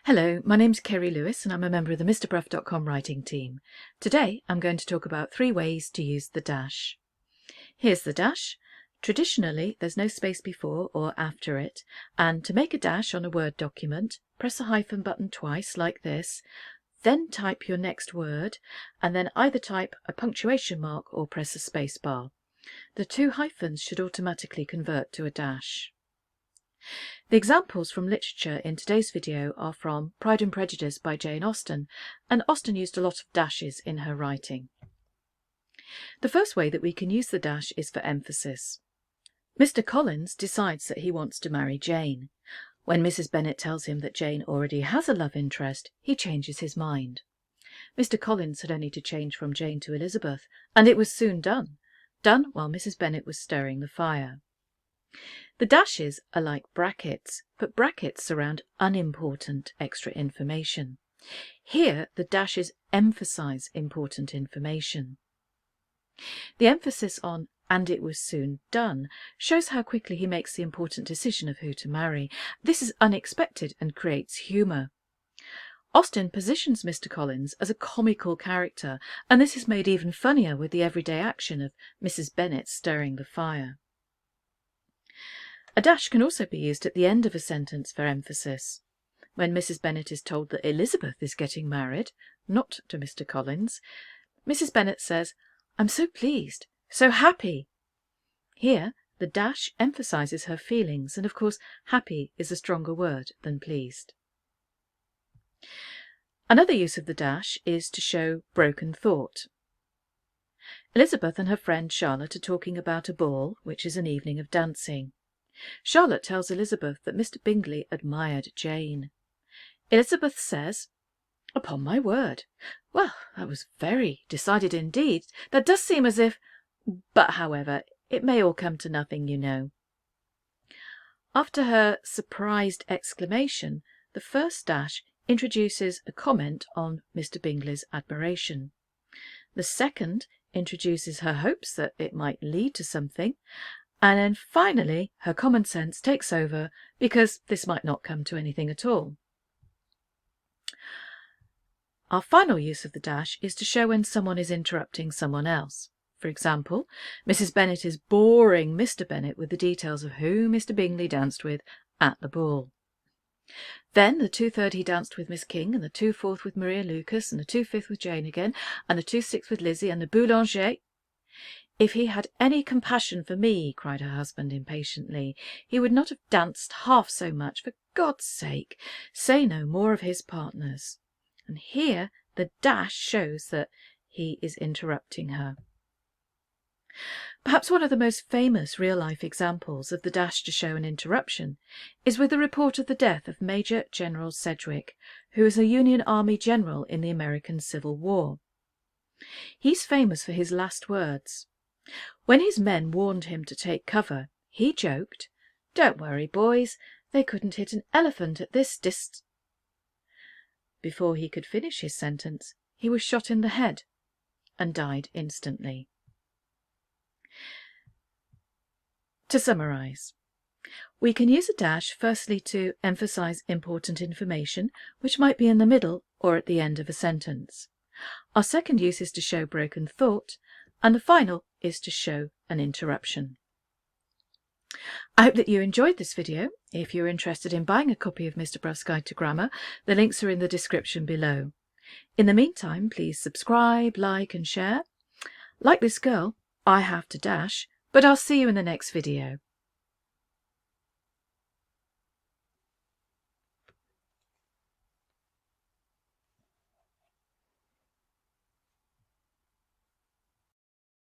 Hello, my name's Kerry Lewis and I'm a member of the MrBruff.com writing team. Today I'm going to talk about 3 ways to use the dash. Here's the dash. Traditionally there's no space before or after it, and to make a dash on a Word document, press the hyphen button twice like this, then type your next word, and then either type a punctuation mark or press the space bar. The 2 hyphens should automatically convert to a dash. The examples from literature in today's video are from Pride and Prejudice by Jane Austen, and Austen used a lot of dashes in her writing. The first way that we can use the dash is for emphasis. Mr. Collins decides that he wants to marry Jane. When Mrs. Bennet tells him that Jane already has a love interest, he changes his mind. Mr. Collins had only to change from Jane to Elizabeth, and it was soon done while Mrs. Bennet was stirring the fire. The dashes are like brackets, but brackets surround unimportant extra information. Here, the dashes emphasize important information. The emphasis on "and it was soon done" shows how quickly he makes the important decision of who to marry. This is unexpected and creates humour. Austen positions Mr. Collins as a comical character, and this is made even funnier with the everyday action of Mrs. Bennet stirring the fire. A dash can also be used at the end of a sentence for emphasis. When Mrs. Bennet is told that Elizabeth is getting married, not to Mr. Collins, Mrs. Bennet says, "I'm so pleased, so happy." Here, the dash emphasises her feelings, and of course happy is a stronger word than pleased. Another use of the dash is to show broken thought. Elizabeth and her friend Charlotte are talking about a ball, which is an evening of dancing. Charlotte tells Elizabeth that Mr. Bingley admired Jane. Elizabeth says, "Upon my word, well, that was very decided indeed. That does seem as if... but however, it may all come to nothing, you know." After her surprised exclamation, the first dash introduces a comment on Mr. Bingley's admiration. The second introduces her hopes that it might lead to something, and then finally her common sense takes over because this might not come to anything at all. Our final use of the dash is to show when someone is interrupting someone else. For example, Mrs. Bennet is boring Mr. Bennet with the details of who Mr. Bingley danced with at the ball. Then the 2/3 he danced with Miss King, and the 2/4 with Maria Lucas, and the 2/5 with Jane again, and the 2/6 with Lizzie, and the Boulanger. "If he had any compassion for me," cried her husband impatiently, "he would not have danced half so much. For God's sake, say no more of his partners." And here the dash shows that he is interrupting her. Perhaps one of the most famous real-life examples of the dash to show an interruption is with the report of the death of Major General Sedgwick, who was a Union Army general in the American Civil War. He's famous for his last words. When his men warned him to take cover, he joked, "Don't worry, boys, they couldn't hit an elephant at this distance." Before he could finish his sentence, he was shot in the head and died instantly. To summarise, we can use a dash firstly to emphasise important information, which might be in the middle or at the end of a sentence. Our second use is to show broken thought, and the final is to show an interruption. I hope that you enjoyed this video. If you're interested in buying a copy of Mr. Bruff's Guide to Grammar, the links are in the description below. In the meantime, please subscribe, like and share. Like this girl, I have to dash, but I'll see you in the next video.